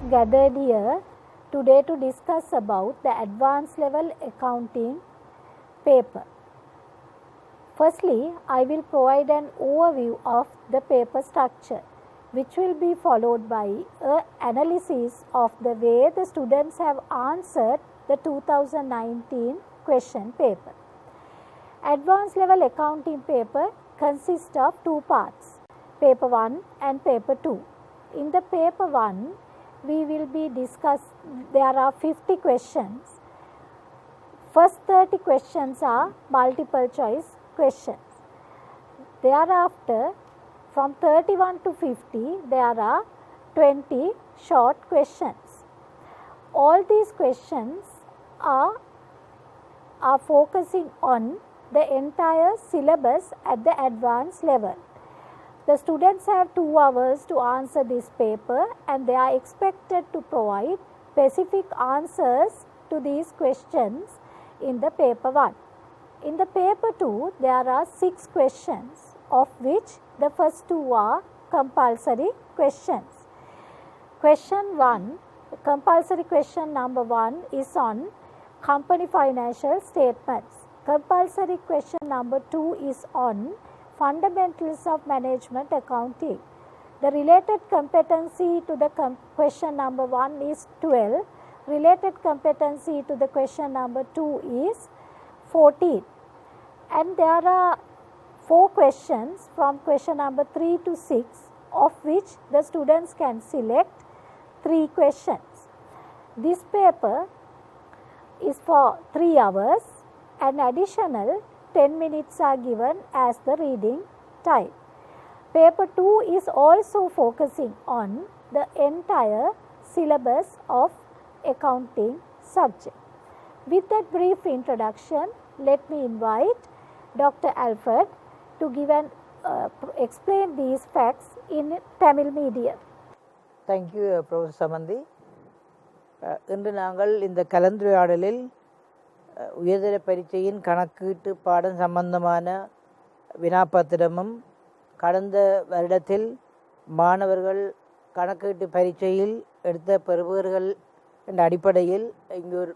gathered here today to discuss about the advanced level accounting paper. Firstly, I will provide an overview of the paper structure, which will be followed by an analysis of the way the students have answered the 2019 question paper. Advanced level accounting paper consists of two parts, paper 1 and paper 2. In the paper 1, we will be there are 50 questions. First 30 questions are multiple choice questions. Thereafter, from 31 to 50, there are 20 short questions. All these questions are focusing on the entire syllabus at the advanced level. The students have 2 hours to answer this paper and they are expected to provide specific answers to these questions in the paper 1. In the paper 2, there are 6 questions, of which the first 2 are compulsory questions. Question 1, compulsory question number 1 is on company financial statements. Compulsory question number 2 is on fundamentals of management accounting. The related competency to the question number 1 is 12. Related competency to the question number 2 is 14. And there are 4 questions from question number 3 to 6, of which the students can select 3 questions. This paper is for 3 hours and additional 10 minutes are given as the reading time. Paper 2 is also focusing on the entire syllabus of accounting subject. With that brief introduction, let me invite Dr. Alfred to give explain these facts in Tamil medium. Thank you, Professor Samandi. இன்று நாங்கள் இந்த கலந்துரையாடலில் உயர்தர பரீட்சையின் கணக்கீட்டு பாடம் சம்பந்தமான வினாப்பத்திரமும் கடந்த வருடத்தில் மாணவர்கள் கணக்கீட்டு பரீட்சையில் எடுத்த பெறுபவர்கள் என்ற அடிப்படையில் இங்கு ஒரு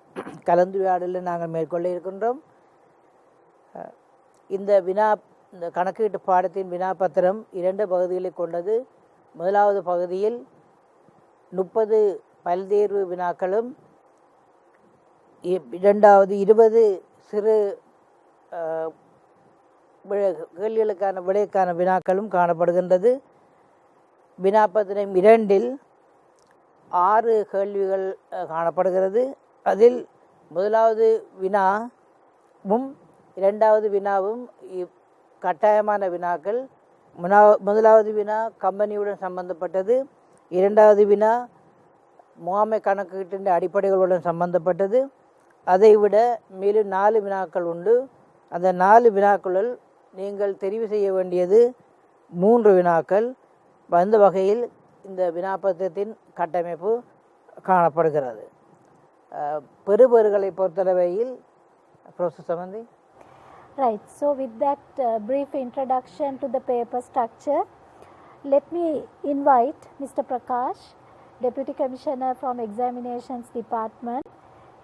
கலந்துரையாடலை நாங்கள் மேற்கொள்ள இருக்கின்றோம். இந்த கணக்கீட்டு பாடத்தின் வினாப்பத்திரம் 2 பகுதிகளை கொண்டது. முதலாவது பகுதியில் 30 பல்தேர்வு வினாக்களும், இரண்டாவது 20 சிறு விடைக்கான வினாக்களும் காணப்படுகின்றது. வினாப்பத்திரம் 2இல் 6 கேள்விகள் காணப்படுகிறது. அதில் முதலாவது வினாவும் இரண்டாவது வினாவும் கட்டாயமான வினாக்கள். முதலாவது வினா கம்பெனியுடன் சம்பந்தப்பட்டது, இரண்டாவது வினா முகாமை கணக்கீட்டின் அடிப்படைகளுடன் சம்பந்தப்பட்டது. அதைவிட மேலும் 4 வினாக்கள் உண்டு. அந்த 4 வினாக்களுள் நீங்கள் தெரிவு செய்ய வேண்டியது 3 வினாக்கள். அந்த வகையில் இந்த வினாப்பத்திரத்தின் கட்டமைப்பு காணப்படுகிறது. பெறுபவர்களை பொறுத்தளவையில் ப்ரொஃபஸர் சமந்தி. Right, so with that brief introduction to the paper structure, let me invite Mr. Prakash, Deputy Commissioner from Examinations Department,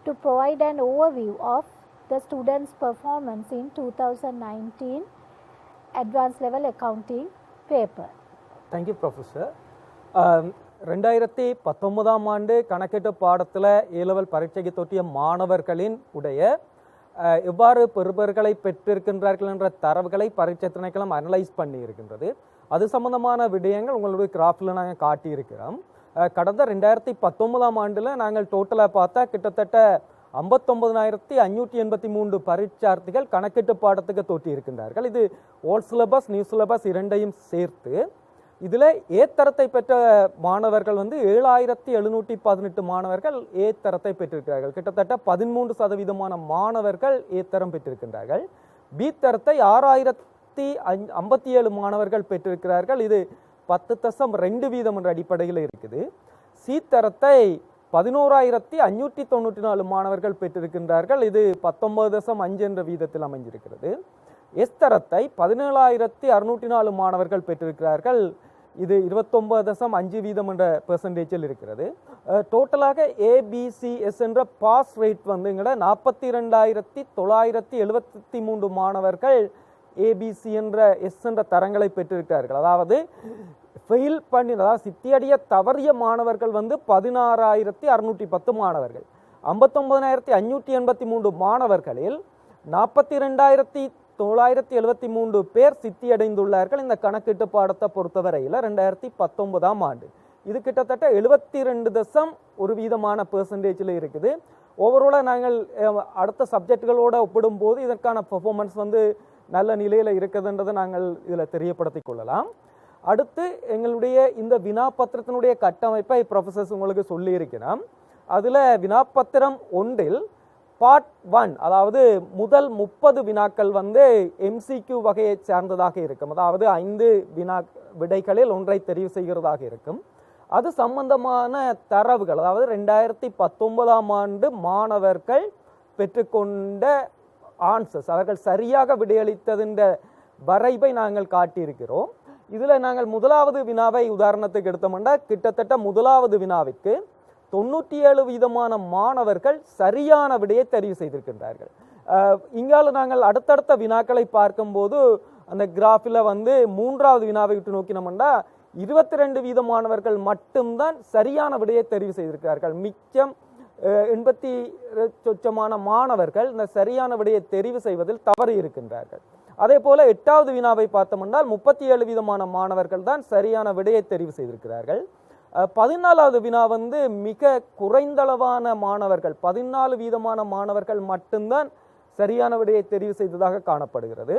to provide an overview of the students' performance in 2019 Advanced Level Accounting paper. Thank you, Professor. 2019 ஆண்டு கணக்கீட்டு பாடத்தில் A-level பரீட்சைக்கு தொட்டிய மாணவர்களின் உடைய எவ்வாறு பெறுபவர்களை பெற்றிருக்கின்றார்கள் என்ற தரவுகளை பரீட்சை திணைக்களம் அனலைஸ் பண்ணி இருக்கின்றது. அது சம்பந்தமான விடயங்கள் உங்களுடைய கிராஃபில் நாங்கள் காட்டியிருக்கிறோம். கடந்த 2019 ஆண்டில் நாங்கள் டோட்டலாக பார்த்தா கிட்டத்தட்ட 59,583 பரீட்சார்த்திகள் கணக்கீட்டு பாடத்துக்கு தொட்டி இருக்கின்றார்கள். இது ஓல்ட் சிலபஸ் நியூ சிலபஸ் இரண்டையும் சேர்த்து இதில் ஏத்தரத்தை பெற்ற மாணவர்கள் 7,718 மாணவர்கள் ஏத்தரத்தை பெற்றிருக்கிறார்கள். கிட்டத்தட்ட 13% மாணவர்கள் ஏத்தரம் பெற்றிருக்கின்றார்கள். பி தரத்தை 6,057 மாணவர்கள் பெற்றிருக்கிறார்கள். இது 10.2% என்ற அடிப்படையில் இருக்குது. சி தரத்தை 11,594 மாணவர்கள் பெற்றிருக்கின்றார்கள். இது 19.5 என்ற வீதத்தில் அமைஞ்சிருக்கிறது. எஸ் தரத்தை 17,604 மாணவர்கள் பெற்றிருக்கிறார்கள். இது 29.5% என்ற பெர்சன்டேஜில் இருக்கிறது. டோட்டலாக ஏபிசிஎஸ் என்ற பாஸ் ரேட் வந்து எங்கட 42,973 மாணவர்கள் ஏபிசி என்ற எஸ் என்ற தரங்களை பெற்றிருக்கிறார்கள். அதாவது ஃபெயில் பண்ணி, அதாவது சித்தியடைய தவறிய மாணவர்கள் வந்து 16,610 மாணவர்கள். 59,583 மாணவர்களில் 42,973 பேர் சித்தியடைந்துள்ளார்கள் இந்த கணக்கீட்டு பாடத்தை பொறுத்தவரையில் 2019ஆம் ஆண்டு. இது கிட்டத்தட்ட 72% பெர்சன்டேஜில் இருக்குது. ஓவராலாக நாங்கள் அடுத்த சப்ஜெக்டுகளோடு ஒப்பிடும்போது இதற்கான பெர்ஃபார்மன்ஸ் வந்து நல்ல நிலையில் இருக்குதுன்றதை நாங்கள் இதில் தெரியப்படுத்திக் கொள்ளலாம். அடுத்து எங்களுடைய இந்த வினாப்பத்திரத்தினுடைய கட்டமைப்பை ப்ரொஃபசர்ஸ் உங்களுக்கு சொல்லியிருக்கிறோம். அதில் வினாப்பத்திரம் 1 பார்ட் 1, அதாவது முதல் 30 வினாக்கள் வந்து எம்சிக்யூ வகையை சார்ந்ததாக இருக்கும். அதாவது 5 விடைகளில் ஒன்றை தெரிவு செய்கிறதாக இருக்கும். அது சம்பந்தமான தரவுகள், அதாவது 2019ஆம் ஆண்டு மாணவர்கள் பெற்றுக்கொண்ட ஆன்சர்ஸ், அவர்கள் சரியாக விடையளித்ததின் வரைவை நாங்கள் காட்டியிருக்கிறோம். இதில் நாங்கள் முதலாவது வினாவை உதாரணத்துக்கு எடுத்தோம்னா, கிட்டத்தட்ட முதலாவது வினாவிற்கு 97% மாணவர்கள் சரியான விடையை தெரிவு செய்திருக்கின்றார்கள். இங்கால நாங்கள் அடுத்தடுத்த வினாக்களை பார்க்கும்போது அந்த கிராஃபில் வந்து மூன்றாவது வினாவை விட்டு நோக்கினோம்னா 22% மாணவர்கள் மட்டும்தான் சரியான விடையை தெரிவு செய்திருக்கிறார்கள். மிச்சம் 80% மாணவர்கள் இந்த சரியான விடையை தெரிவு செய்வதில் தவறு இருக்கின்றார்கள். அதே போல 8வது வினாவை பார்த்தோம்னால் 37% மாணவர்கள் தான் சரியான விடையை தெரிவு செய்திருக்கிறார்கள். 14வது வினா வந்து மிக குறைந்தளவான மாணவர்கள், 14% மாணவர்கள் மட்டும்தான் சரியான விடையை தெரிவு செய்ததாக காணப்படுகிறது.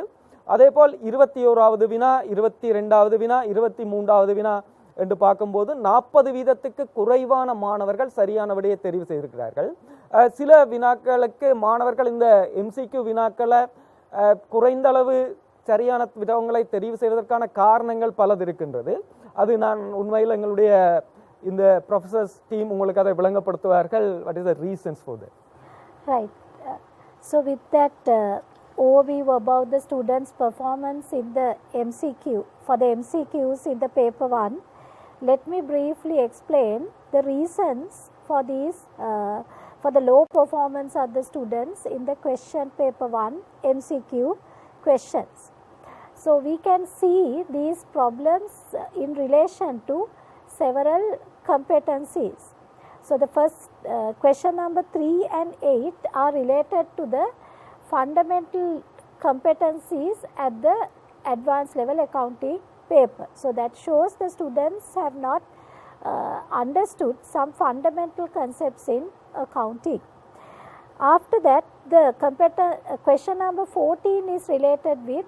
அதேபோல் 21வது வினா, 22வது வினா, 23வது வினா என்று பார்க்கும்போது 40% குறைவான மாணவர்கள் சரியான விடையை தெரிவு செய்திருக்கிறார்கள். சில வினாக்களுக்கு மாணவர்கள் இந்த எம்சிக்யூ வினாக்களை குறைந்த அளவு சரியான விடயங்களை தெரிவு செய்வதற்கான காரணங்கள் பலது இருக்கின்றது. அது நான் உண்மையில் எங்களுடைய இந்த ப்ரொஃபசர்ஸ் டீம் உங்களுக்கு அதை விளங்கப்படுத்துவார்கள். What is the reasons for that? Right. So with that overview about the students' performance in the MCQ, for the MCQs in the paper 1, let me briefly explain the reasons for these for the low performance of the students in the question paper 1 MCQ questions. So we can see these problems in relation to several competencies. So the first question number 3 and 8 are related to the fundamental competencies at the advanced level accounting paper. So that shows the students have not understood some fundamental concepts in accounting. After that, the question number 14 is related with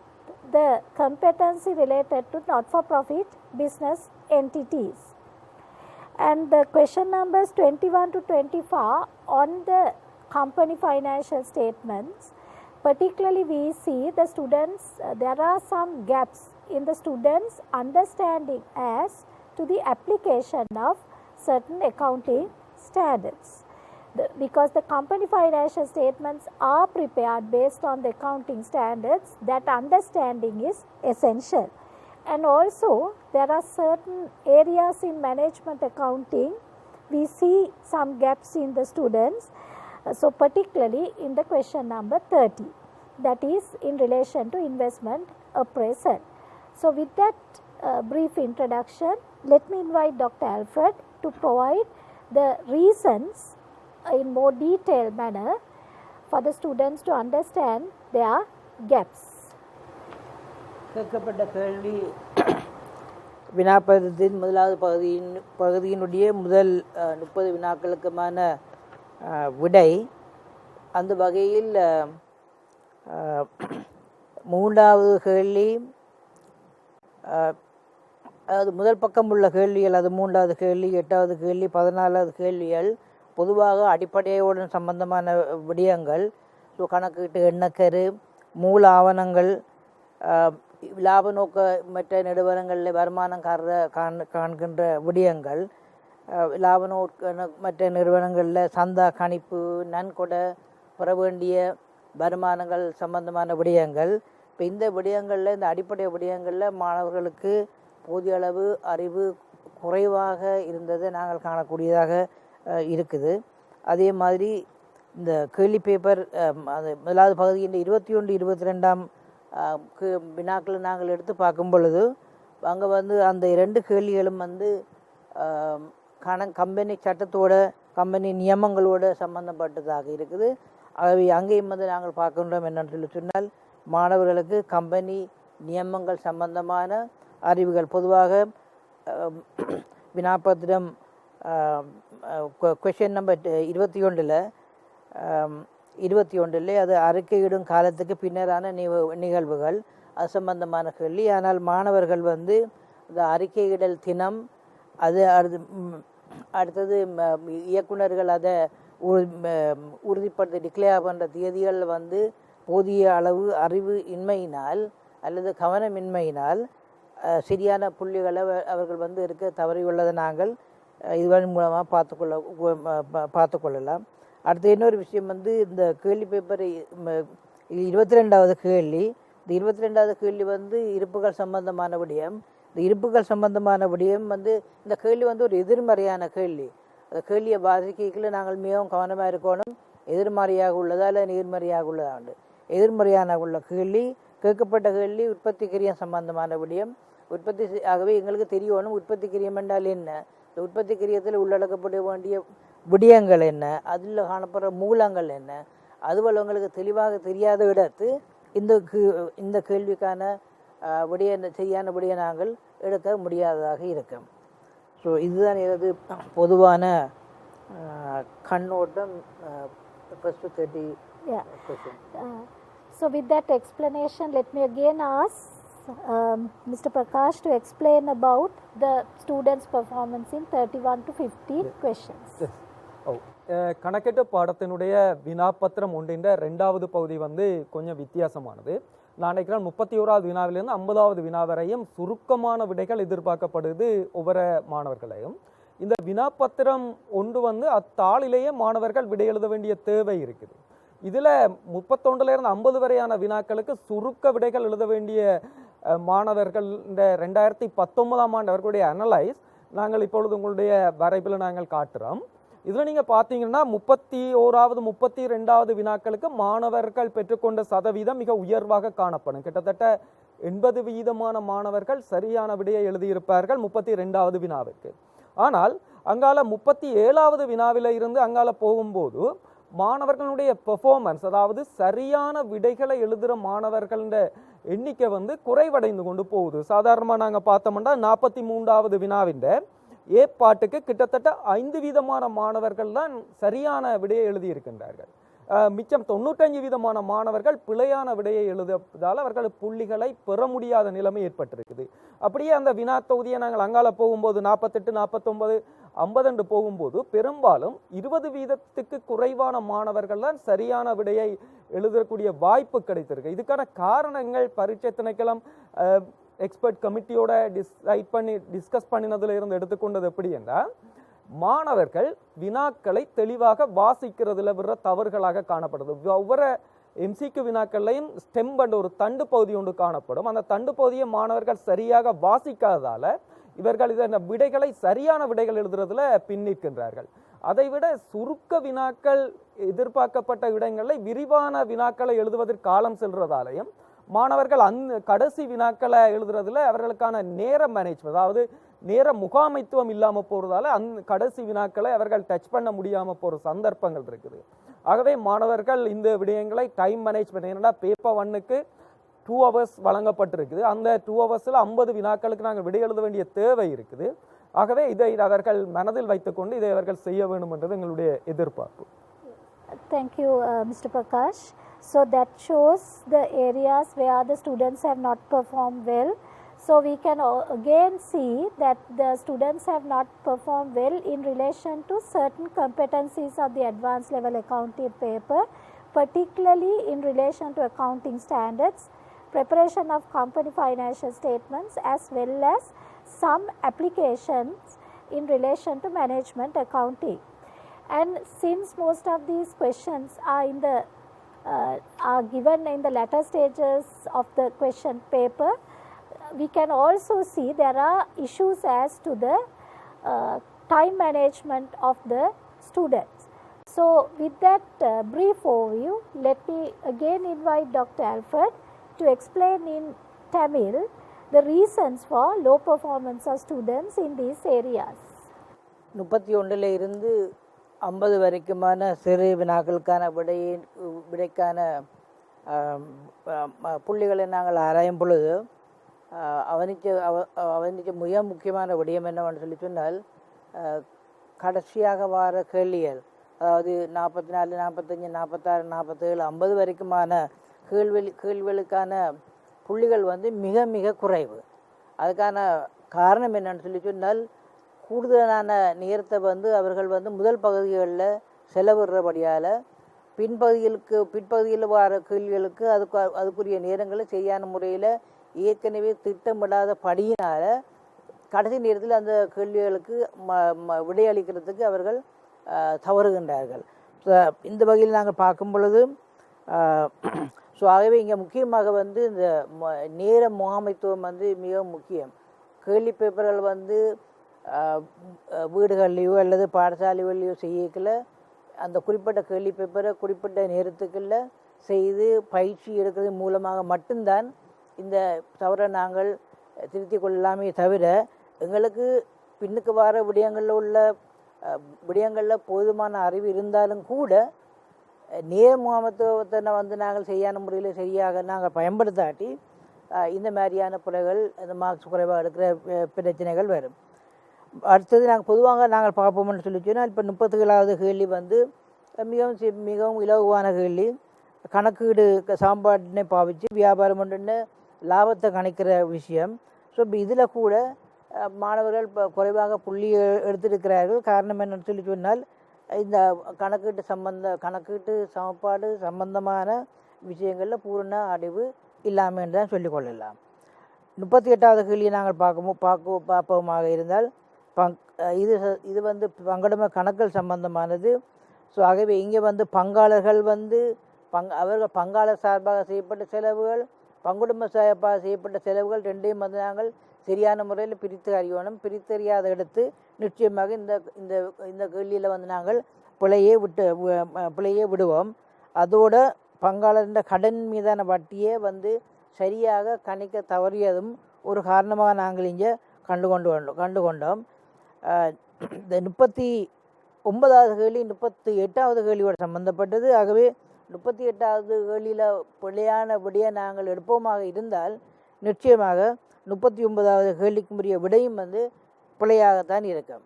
the competency related to not-for-profit business entities. And the question numbers 21 to 24 on the company financial statements, particularly we see the students, there are some gaps in the students' understanding as to the application of certain accounting standards. Because the company financial statements are prepared based on the accounting standards, that understanding is essential. And also there are certain areas in management accounting we see some gaps in the students. So particularly in the question number 30, that is in relation to investment appraisal. So with that brief introduction, let me invite Dr. Alfred to provide the reasons in more detailed manner for the students to understand their gaps. கேட்கப்பட்ட கேள்வி வினாப்பதத்தின் முதலாவது பகுதியினுடைய முதல் 30 வினாக்களுக்குமான விடை. அந்த வகையில் 3வது கேள்வி, அதாவது முதல் பக்கம் உள்ள கேள்விகள், அது 3வது கேள்வி, 8வது கேள்வி, 14வது கேள்விகள் பொதுவாக அடிப்படையுடன் சம்பந்தமான விடயங்கள். ஸோ கணக்கீட்டு எண்ணக்கரு, மூல ஆவணங்கள், லாப நோக்க மற்ற நிறுவனங்களில் வருமானம் காண்கின்ற விடயங்கள், லாப நோக்க மற்ற நிறுவனங்களில் சந்தா கணிப்பு, நன்கொடை பெற வேண்டிய வருமானங்கள் சம்பந்தமான விடயங்கள். இப்போ இந்த விடயங்களில், இந்த அடிப்படை விடயங்களில் மாணவர்களுக்கு போதிய அளவு அறிவு குறைவாக இருந்ததை நாங்கள் காணக்கூடியதாக இருக்குது. அதே மாதிரி இந்த கேள்வி பேப்பர் அது முதலாவது பகுதியின் 21, 22ஆம் வினாக்களை நாங்கள் எடுத்து பார்க்கும் பொழுது அங்கே வந்து அந்த 2 கேள்விகளும் வந்து கம்பெனி சட்டத்தோட கம்பெனி நியமங்களோட சம்பந்தப்பட்டதாக இருக்குது. ஆகவே அங்கேயும் வந்து நாங்கள் பார்க்கின்றோம் என்னென்னு சொன்னால் மாணவர்களுக்கு கம்பெனி நியமங்கள் சம்பந்தமான அறிவுகள் பொதுவாக வினாப்பத்திரம் கொஷின் நம்பர் 21 அது அறிக்கையிடும் காலத்துக்கு பின்னரான நிகழ்வுகள் அது சம்பந்தமான கேள்வி. ஆனால் மாணவர்கள் வந்து இந்த அறிக்கையிடல் தினம் அது அடுத்தது இயக்குநர்கள் அதை உறுதிப்படுத்தி டிக்ளேர் பண்ணுற தேதிகள் வந்து போதிய அளவு அறிவு இன்மையினால் அல்லது கவனமின்மையினால் சரியான புள்ளிகளை அவர்கள் வந்து இருக்க தவறியுள்ளதை நாங்கள் இதுவரின் மூலமாக பார்த்துக்கொள்ளலாம். அடுத்து இன்னொரு விஷயம் வந்து இந்த கேள்வி பேப்பர் 22வது கேள்வி. இந்த 22வது கேள்வி வந்து இருப்புகள் சம்பந்தமான விடயம். இந்த இருப்புகள் சம்பந்தமான விடயம் வந்து இந்த கேள்வி வந்து ஒரு எதிர்மறையான கேள்வி. அந்த கேள்வியை பாதிக்கல நாங்கள் மிகவும் கவனமாக இருக்கணும். எதிர்மறையாக உள்ளதா இல்லை நேர்மறையாக உள்ளதாண்டு. எதிர்மறையான உள்ள கேள்வி கேட்கப்பட்ட கேள்வி உற்பத்தி கிரியம் சம்பந்தமான விடயம். ஆகவே எங்களுக்கு தெரியணும் உற்பத்தி கிரியம் என்றால் என்ன, இந்த உற்பத்தி கிரியத்தில் உள்ளடக்கப்பட வேண்டிய விடயங்கள் என்ன, அதில் காணப்படுற மூலங்கள் என்ன, அதுபோல் உங்களுக்கு தெளிவாக தெரியாத இடத்து இந்த கேள்விக்கான சரியான விடய நாங்கள் எடுக்க முடியாததாக இருக்கும். ஸோ இதுதான் எனது பொதுவான கண்ணோட்டம். First 30 question. So with that explanation, let me again ask Mr. Prakash to explain about the students' performance in 31 to 50 questions. கணக்கெட்டு பாடத்தினுடைய வினாப்பத்திரம் ஒன்றின் 2வது பகுதி வந்து கொஞ்சம் வித்தியாசமானது. நான் நினைக்கிறேன் 31வது வினாவிலிருந்து 50வது வினா வரையும் சுருக்கமான விடைகள் எதிர்பார்க்கப்படுது ஒவ்வொரு மாணவர்களையும். இந்த வினாப்பத்திரம் ஒன்று வந்து அத்தாளிலேயே மாணவர்கள் விடை எழுத வேண்டிய தேவை இருக்குது. இதில் 31லேருந்து 50 வரையான வினாக்களுக்கு சுருக்க விடைகள் எழுத வேண்டிய மாணவர்கள் இந்த 2019ஆம் ஆண்டு அவர்களுடைய அனலைஸ் நாங்கள் இப்பொழுது உங்களுடைய வரைபில் நாங்கள் காட்டுறோம். இதில் நீங்கள் பார்த்தீங்கன்னா 31வது 32வது வினாக்களுக்கு மாணவர்கள் பெற்றுக்கொண்ட சதவீதம் மிக உயர்வாக காணப்படும். கிட்டத்தட்ட 80% மாணவர்கள் சரியான விடையை எழுதியிருப்பார்கள் 32வது வினாவிற்கு. ஆனால் அங்கால 37வது வினாவில இருந்து அங்கால போகும்போது மாணவர்களுடைய பெர்ஃபார்மன்ஸ், அதாவது சரியான விடைகளை எழுதுகிற மாணவர்கள எண்ணிக்கை வந்து குறைவடைந்து கொண்டு போகுது. சாதாரணமாக நாங்கள் பார்த்தோம்னா 43வது வினாவின் ஏ பாட்டுக்கு கிட்டத்தட்ட 5% மாணவர்கள் தான் சரியான விடையை எழுதியிருக்கின்றார்கள். மிச்சம் 95% மாணவர்கள் பிழையான விடையை எழுதுவதால் அவர்கள் புள்ளிகளை பெற முடியாத நிலைமை ஏற்பட்டிருக்குது. அப்படியே அந்த வினா தொகுதியை நாங்கள் அங்கால போகும்போது 48, 49, 50 போகும்போது பெரும்பாலும் 20% குறைவான மாணவர்கள் தான் சரியான விடையை எழுதக்கூடிய வாய்ப்பு கிடைத்திருக்கு. இதுக்கான காரணங்கள் பரீட்சை திணைக்களம் எக்ஸ்பர்ட் கமிட்டியோட டிஸ்கஸ் பண்ணினதுல இருந்து எடுத்துக்கொண்டது எப்படி என்றால், மாணவர்கள் வினாக்களை தெளிவாக வாசிக்கிறதுல விடுற தவறுகளாக காணப்படுது. ஒவ்வொரு எம்சிக்கு வினாக்கள்லையும் ஸ்டெம் என்ற ஒரு தண்டு பகுதி ஒன்று காணப்படும். அந்த தண்டு பகுதியை மாணவர்கள் சரியாக வாசிக்காததால இவர்கள் இந்த விடைகளை சரியான விடைகள் எழுதுறதுல பின்னிற்கின்றார்கள். அதைவிட சுருக்க வினாக்கள் எதிர்பார்க்கப்பட்ட இடங்களில் விரிவான வினாக்களை எழுதுவதற்கு காலம் செல்றதாலையும் மாணவர்கள் கடைசி வினாக்களை எழுதுறதுல அவர்களுக்கான நேர மேனேஜ்மெண்ட், அதாவது நேர முகாமைத்துவம் இல்லாமல் போகிறதால கடைசி வினாக்களை அவர்கள் டச் பண்ண முடியாமல் போகிற சந்தர்ப்பங்கள் இருக்குது. ஆகவே மாணவர்கள் இந்த விடயங்களை டைம் மேனேஜ்மெண்ட், என்னன்னா பேப்பர் 1க்கு 2 hours வழங்கப்பட்டிருக்குது. அந்த 2 ஹவர்ஸில் 50 வினாக்களுக்கு நாங்கள் விடை எழுத வேண்டிய தேவை இருக்குது. ஆகவே இதை அவர்கள் மனதில் வைத்துக்கொண்டு இதை அவர்கள் செய்ய வேண்டும் என்றது எங்களுடைய எதிர்பார்ப்பு. Thank you, Mr. Prakash. So that shows the areas where the students have not performed well. So we can again see that the students have not performed well in relation to certain competencies of the advanced level accounting paper, particularly in relation to accounting standards, preparation of company financial statements, as well as some applications in relation to management accounting. And since most of these questions are given in the latter stages of the question paper, we can also see there are issues as to the time management of the students. So with that brief overview, let me again invite Dr. Alfred to explain in Tamil the reasons for low performance of students in these areas. 31 இருந்து 50 வரைக்குமான சிறு வினாக்களுக்கான விடைக்கான புள்ளிகளை நாங்கள் ஆராயும் பொழுது அவனிச்ச மிக முக்கியமான விடயம் என்னவென்று சொல்லி சொன்னால் கடைசியாக வார கேள்விகள், அதாவது 44, 45, 46, 47, 50 வரைக்குமான கேள்விகளுக்கான புள்ளிகள் வந்து மிக மிக குறைவு. அதுக்கான காரணம் என்னன்னு சொல்லி சொன்னால் கூடுதலான நேரத்தை வந்து அவர்கள் வந்து முதல் பகுதிகளில் செலவிடுறபடியால் பின்பகுதியில் வர கேள்விகளுக்கு அதுக்குரிய நேரங்களை சரியான முறையில் ஏற்கனவே திட்டமிடாத படியினால் கடைசி நேரத்தில் அந்த கேள்விகளுக்கு விடையளிக்கிறதுக்கு அவர்கள் தவறுகின்றார்கள். இந்த வகையில் நாங்கள் பார்க்கும் பொழுது ஸோ ஆகவே இங்கே முக்கியமாக வந்து இந்த நேர முகாமைத்துவம் வந்து மிகவும் முக்கியம். கேள்வி பேப்பர்கள் வந்து வீடுகள்லையோ அல்லது பாடசாலைகள்லையோ செய்யக்கல அந்த குறிப்பிட்ட கேள்வி பேப்பரை குறிப்பிட்ட நேரத்துக்குள்ள செய்து பயிற்சி எடுக்கிறது மூலமாக மட்டும்தான் இந்த தவறை நாங்கள் திருத்தி கொள்ளலாமே தவிர எங்களுக்கு பின்னுக்கு வர விடயங்களில் போதுமான அறிவு இருந்தாலும் கூட நேர முகாமைத்துவத்தை வந்து நாங்கள் சரியான முறையில் சரியாக நாங்கள் பயன்படுத்தாட்டி இந்த மாதிரியான பிள்ளைகள் இந்த மார்க்ஸ் குறைவாக எடுக்கிற பிரச்சனைகள் வரும். அடுத்தது பொதுவாக நாங்கள் பார்ப்போம்னு சொல்லி சொன்னால் இப்போ 37வது கேள்வி வந்து மிகவும் இலகுவான கேள்வி. கணக்கீடு சாம்பாட்டினை பாவித்து வியாபாரம் ஒன்றுன்னு லாபத்தை கணிக்கிற விஷயம். ஸோ இப்போ இதில் கூட மாணவர்கள் இப்போ குறைவாக புள்ளி எடுத்திருக்கிறார்கள். காரணம் என்னன்னு சொல்லி சொன்னால் இந்த கணக்கீட்டு சமன்பாடு சம்பந்தமான விஷயங்களில் பூரண அறிவு இல்லாமல் என்று தான் சொல்லிக்கொள்ளலாம். 38வது கேள்வியை நாங்கள் பார்ப்போமாக இருந்தால் இது வந்து பங்குடைமை கணக்குகள் சம்பந்தமானது. ஸோ ஆகவே இங்கே வந்து பங்காளர்கள் வந்து அவர்கள் பங்காளர் சார்பாக செய்யப்பட்ட செலவுகள், பங்குடைமை சார்பாக செய்யப்பட்ட செலவுகள் ரெண்டையும் வந்து நாங்கள் சரியான முறையில் பிரித்து அறியணும். பிரித்தறியாத எடுத்து நிச்சயமாக இந்த கேள்வியில் வந்து நாங்கள் பிழையே விடுவோம். அதோட பங்காளர்ன்ற கடன் மீதான வட்டியை வந்து சரியாக கணிக்க தவறியதும் ஒரு காரணமாக நாங்கள் இங்கே கண்டுகொண்டோம். இந்த 39வது கேள்வி 38வது கேள்வியோடு சம்பந்தப்பட்டது. ஆகவே 38வது கேள்வியில் பிழையான விடையை நாங்கள் எடுப்போமாக இருந்தால் நிச்சயமாக 39வது கேள்விக்குரிய விடையும் வந்து பிழையாகத்தான் இருக்கும்.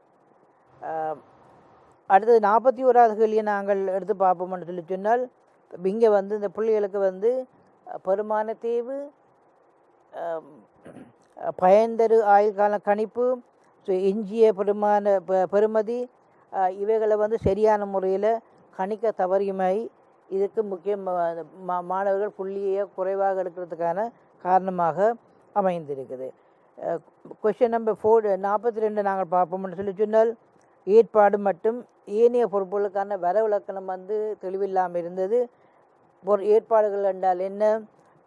அடுத்தது 41வது கேள்வியை நாங்கள் எடுத்து பார்ப்போம்னு சொல்லி சொன்னால் இங்கே வந்து இந்த பிள்ளைகளுக்கு வந்து பெருமான தேய்வு, பயன்தரு ஆயுள் கால கணிப்பு, எஞ்சிய பெறுமதி இவைகளை வந்து சரியான முறையில் கணிக்க தவறியமை இதுக்கு முக்கியம் மாணவர்கள் புள்ளியை குறைவாக எடுக்கிறதுக்கான காரணமாக அமைந்திருக்குது. கொஸ்டின் நம்பர் 42 நாங்கள் பார்ப்போம்னு சொல்லி சொன்னால் ஏற்பாடு மற்றும் ஏனைய பொறுப்புகளுக்கான வரவிலக்கணம் வந்து தெளிவில்லாமல் இருந்தது. ஏற்பாடுகள் என்றால் என்ன,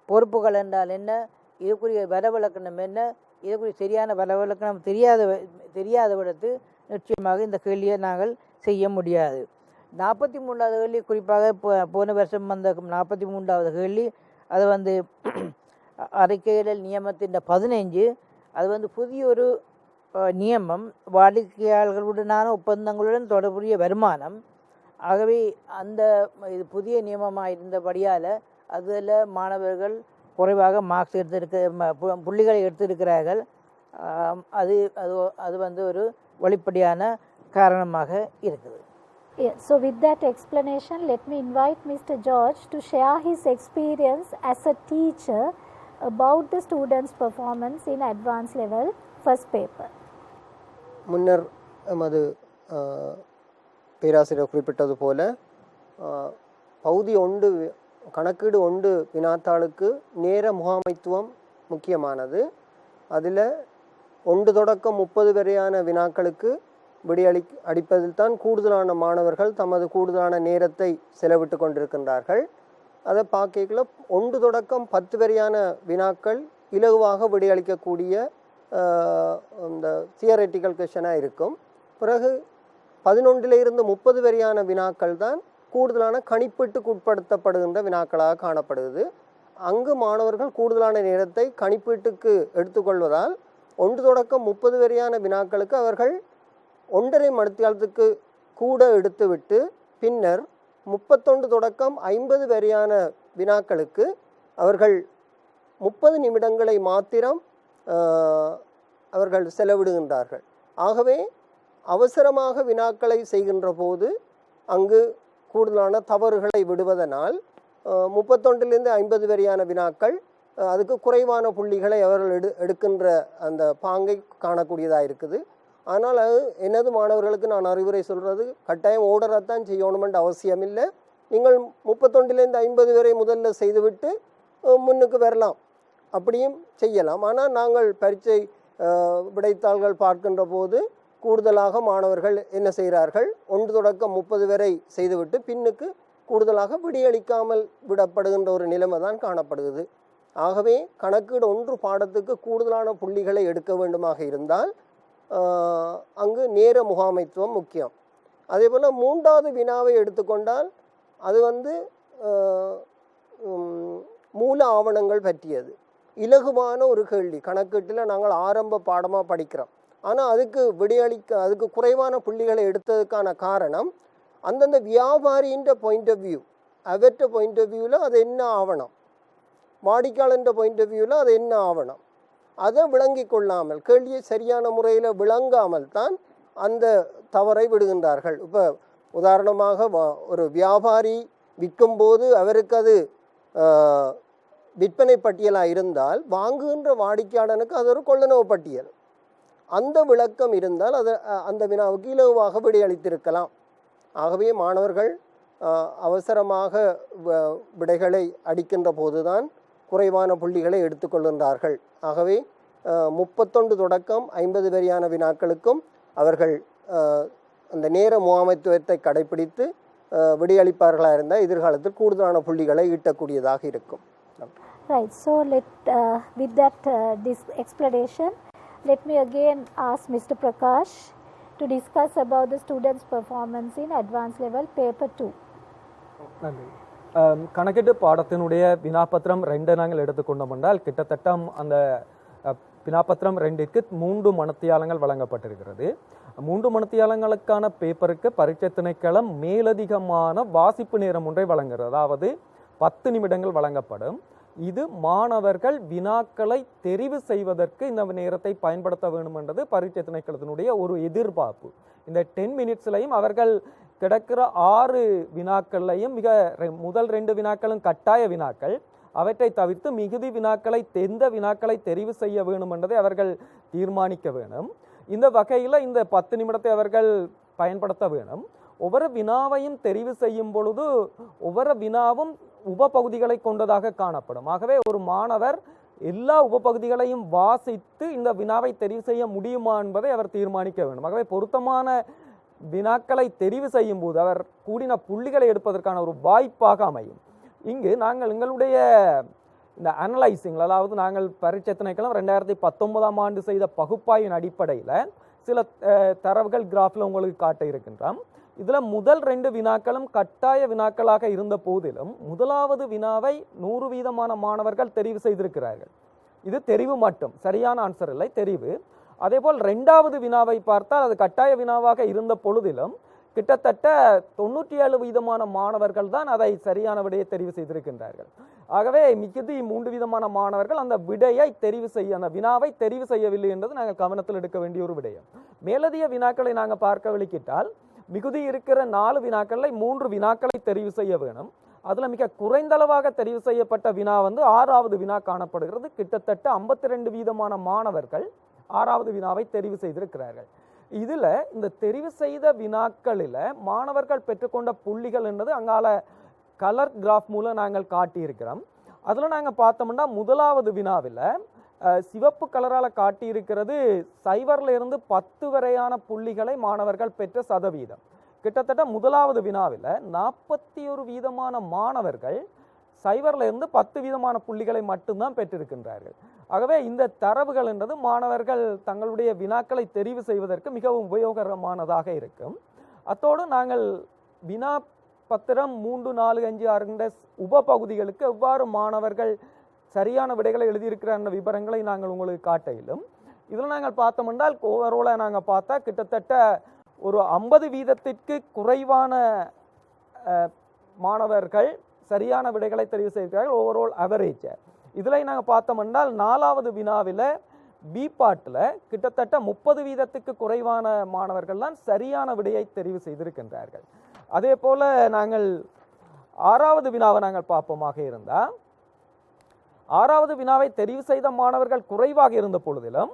பொறுப்புகள் என்றால் என்ன, இதுக்குரிய வரவிலக்கணம் என்ன, இதுக்குரிய சரியான வரவிலக்கணம் தெரியாத விடத்து நிச்சயமாக இந்த கேள்வியை நாங்கள் செய்ய முடியாது. 43வது கேள்வி குறிப்பாக போன வருஷம் வந்த 43வது கேள்வி அது வந்து அறிக்கையிடல் நியமத்தின் 15. அது வந்து புதிய ஒரு நியமம், வாடிக்கையாளர்களுடனான ஒப்பந்தங்களுடன் தொடர்புடைய வருமானம். ஆகவே இது புதிய நியமமாக இருந்தபடியால் அதில் மாணவர்கள் குறைவாக மார்க்ஸ் புள்ளிகளை எடுத்திருக்கிறார்கள். அது வந்து ஒரு வெளிப்படையான காரணமாக இருக்குது. Yeah, so with that explanation, let me invite Mr. George to share his experience as a teacher about the students' performance in advanced level first paper. முன்னர் எமது பேராசிரியர் குறிப்பிட்டது போல பகுதி 1 கணக்கீடு 1 வினாத்தாளுக்கு நேர முகாமைத்துவம் முக்கியமானது. அதில் 1 தொடக்கம் 30 வரையான வினாக்களுக்கு அடிப்பதில் தான் கூடுதலான மாணவர்கள் தமது கூடுதலான நேரத்தை செலவிட்டு கொண்டிருக்கின்றார்கள். அதை பார்க்கல 1 தொடக்கம் 10 வரையான வினாக்கள் இலகுவாக விடையளிக்கக்கூடிய இந்த தியரட்டிக்கல் கொஷனாக இருக்கும். பிறகு 11 to 30 வரையான வினாக்கள் தான் கூடுதலான கணிப்பீட்டுக்கு உட்படுத்தப்படுகின்ற வினாக்களாக காணப்படுகிறது. அங்கு மாணவர்கள் கூடுதலான நேரத்தை கணிப்பீட்டுக்கு எடுத்துக்கொள்வதால் 1 தொடக்கம் 30 வரையான வினாக்களுக்கு அவர்கள் 1.5 மணித்தியாலத்துக்கு கூட எடுத்துவிட்டு பின்னர் 31 தொடக்கம் 50 வரையான வினாக்களுக்கு அவர்கள் 30 நிமிடங்களை மாத்திரம் அவர்கள் செலவிடுகின்றார்கள். ஆகவே அவசரமாக வினாக்களை செய்கின்ற போது அங்கு கூடுதலான தவறுகளை விடுவதனால் 31 to 50 வரையான வினாக்கள் அதுக்கு குறைவான புள்ளிகளை அவர்கள் எடுக்கின்ற அந்த பாங்கை காணக்கூடியதாக இருக்குது. ஆனால் அது எனது மாணவர்களுக்கு நான் அறிவுரை சொல்கிறது, கட்டாயம் ஓடரத்தான் செய்யணுமென்ற அவசியம் இல்லை. நீங்கள் 31 to 50 வரை முதல்ல செய்துவிட்டு முன்னுக்கு வரலாம், அப்படியும் செய்யலாம். ஆனால் நாங்கள் பரீட்சை விடைத்தாள்கள் பார்க்கின்ற போது கூடுதலாக மாணவர்கள் என்ன செய்கிறார்கள், 1 தொடக்கம் 30 வரை செய்துவிட்டு பின்னுக்கு கூடுதலாக விடையளிக்காமல் விடப்படுகின்ற ஒரு நிலைமை தான் காணப்படுகிறது. ஆகவே கணக்கீடு 1 பாடத்துக்கு கூடுதலான புள்ளிகளை எடுக்க வேண்டுமாக இருந்தால் அங்கு நேர முகாமைத்துவம் முக்கியம். அதே போல் 3வது வினாவை எடுத்துக்கொண்டால் அது மூல ஆவணங்கள் பற்றியது. இலகுவான ஒரு கேள்வி. கணக்கீட்டில் நாங்கள் ஆரம்ப பாடமாக படிக்கிறோம், ஆனால் அதுக்கு குறைவான புள்ளிகளை எடுத்ததுக்கான காரணம் அந்தந்த வியாபாரியின் பாயிண்ட் ஆஃப் வியூ, அவற்ற பாயிண்ட் ஆஃப் வியூவில் அது என்ன ஆவணம், வாடிக்கையாளர் பாயிண்ட் ஆஃப் வியூவில் அது என்ன ஆவணம், அதை விளங்கி கொள்ளாமல், கேள்வியை சரியான முறையில் விளங்காமல் தான் அந்த தவறை விடுகின்றார்கள். இப்போ உதாரணமாக ஒரு வியாபாரி விற்கும்போது அவருக்கு அது விற்பனை பட்டியலாக இருந்தால் வாங்குகின்ற வாடிக்கையாளனுக்கு அது ஒரு கொள்ளளவு பட்டியல். அந்த விளக்கம் இருந்தால் அது அந்த வினாவுக்கு இலகுவாக விடையளித்திருக்கலாம். ஆகவே மாணவர்கள் அவசரமாக விடைகளை அடிக்கின்ற போதுதான் குறைவான புள்ளிகளை எடுத்துக்கொள்கின்றார்கள். ஆகவே 31 தொடக்கம் 50 வரையான வினாக்களுக்கும் அவர்கள் அந்த நேர முகாமைத்துவத்தை கடைபிடித்து விடையளிப்பார்களாக இருந்தால் எதிர்காலத்தில் கூடுதலான புள்ளிகளை ஈட்டக்கூடியதாக இருக்கும். Right. So with that this explanation, let me again ask Mr. Prakash to discuss about the students' performance in advanced level paper 2. நன்றி. கணக்கீட்டு பாடத்தினுடைய வினாபத்திரம் 2 நாங்கள் எடுத்துக்கொண்டோம் என்றால் கிட்டத்தட்ட அந்த வினாபத்திரம் 2க்கு 3 மணித்தியாலங்கள் வழங்கப்பட்டிருக்கிறது. 3 மணித்தியாலங்களுக்கான பேப்பருக்கு பரீட்சை திணைக்களம் மேலதிகமான வாசிப்பு நேரம் ஒன்றை வழங்குகிறது. அதாவது 10 நிமிடங்கள் வழங்கப்படும். இது மாணவர்கள் வினாக்களை தெரிவு செய்வதற்கு இந்த நேரத்தை பயன்படுத்த வேண்டும் என்றது பரீட்சை திணைக்களத்தினுடைய ஒரு எதிர்பார்ப்பு. இந்த 10 மினிட்ஸ்லையும் அவர்கள் கிடக்கிற 6 வினாக்கள்லையும் முதல் 2 வினாக்களும் கட்டாய வினாக்கள், அவற்றை தவிர்த்து மிகுதி வினாக்களை எந்த வினாக்களை தெரிவு செய்ய வேண்டும் என்பதை அவர்கள் தீர்மானிக்க வேண்டும். இந்த வகையில் இந்த 10 நிமிடத்தை அவர்கள் பயன்படுத்த வேண்டும். ஒவ்வொரு வினாவையும் தெரிவு செய்யும் பொழுது ஒவ்வொரு வினாவும் உபபகுதிகளை கொண்டதாக காணப்படும். ஆகவே ஒரு மாணவர் எல்லா உபபகுதிகளையும் வாசித்து இந்த வினாவை தெரிவு செய்ய முடியுமா என்பதை அவர் தீர்மானிக்க வேண்டும். ஆகவே பொருத்தமான வினாக்களை தெரிவு செய்யும் போது அவர் கூடின புள்ளிகளை எடுப்பதற்கான ஒரு வாய்ப்பாக அமையும். இங்கு நாங்கள் எங்களுடைய இந்த அனலைசிங், அதாவது நாங்கள் பரீட்சை திணைக்களம் 2019ஆம் ஆண்டு செய்த பகுப்பாய்வின் அடிப்படையில் சில தரவுகள் கிராஃபில் உங்களுக்கு காட்ட இருக்கின்றோம். இதில் முதல் 2 வினாக்களும் கட்டாய வினாக்களாக இருந்த போதிலும் முதலாவது வினாவை 100% மாணவர்கள் தெரிவு செய்திருக்கிறார்கள். இது தெரிவு மட்டும், சரியான ஆன்சர் இல்லை, தெரிவு. அதேபோல் 2வது வினாவை பார்த்தால் அது கட்டாய வினாவாக இருந்த பொழுதிலும் கிட்டத்தட்ட 97% மாணவர்கள் தான் அதை சரியான விடையை தெரிவு செய்திருக்கின்றார்கள். ஆகவே மிகுதி 3% மாணவர்கள் அந்த விடையை தெரிவு செய்ய, அந்த வினாவை தெரிவு செய்யவில்லை என்பது நாங்கள் கவனத்தில் எடுக்க வேண்டிய ஒரு விடயம். மேலதிக வினாக்களை நாங்கள் பார்க்க வெளிக்கிட்டால் மிகுதி இருக்கிற 4 வினாக்களில் 3 வினாக்களை தெரிவு செய்ய வேணும். அதில் மிக குறைந்தளவாக தெரிவு செய்யப்பட்ட வினா 6வது வினா காணப்படுகிறது. கிட்டத்தட்ட 52% மாணவர்கள் 6வது வினாவை தெரிவு செய்திருக்கிறார்கள். இதில் இந்த தெரிவு செய்த வினாக்களில் மாணவர்கள் பெற்றுக்கொண்ட புள்ளிகள் என்பது அங்கால கலர் கிராஃப் மூலம் நாங்கள் காட்டியிருக்கிறோம். அதில் நாங்கள் பார்த்தோம்னா முதலாவது வினாவில் சிவப்பு கலரால் காட்டியிருக்கிறது 0 to 10 வரையான புள்ளிகளை மாணவர்கள் பெற்ற சதவீதம். கிட்டத்தட்ட முதலாவது வினாவில் 41% மாணவர்கள் 0லிருந்து 10 வீதமான புள்ளிகளை மட்டும்தான் பெற்றிருக்கின்றார்கள். ஆகவே இந்த தரவுகள் என்றது மாணவர்கள் தங்களுடைய வினாக்களை தெரிவு செய்வதற்கு மிகவும் உபயோகரமானதாக இருக்கும். அத்தோடு நாங்கள் வினா பத்திரம் 3, 4, 5, 6 உப பகுதிகளுக்கு எவ்வாறு மாணவர்கள் சரியான விடைகளை எழுதியிருக்கிற விவரங்களை நாங்கள் உங்களுக்கு காட்ட இயலும். இதில் நாங்கள் பார்த்தோம் என்றால் ஓவரோலாக நாங்கள் பார்த்தா கிட்டத்தட்ட ஒரு 50 வீதத்திற்கு குறைவான மாணவர்கள் சரியான விடைகளை தெரிவு செய்கிறார்கள் ஓவரால் அவரேஜ். இதில் நாங்கள் பார்த்தோம் என்றால் 4வது வினாவில் பி பாட்டில் கிட்டத்தட்ட 30 வீதத்துக்கு குறைவான மாணவர்கள் தான் சரியான விடையை தெரிவு செய்திருக்கின்றார்கள். அதே போல் நாங்கள் 6வது வினாவை நாங்கள் பார்ப்போமாக இருந்தால் 6வது வினாவை தெரிவு செய்த மாணவர்கள் குறைவாக இருந்த பொழுதிலும்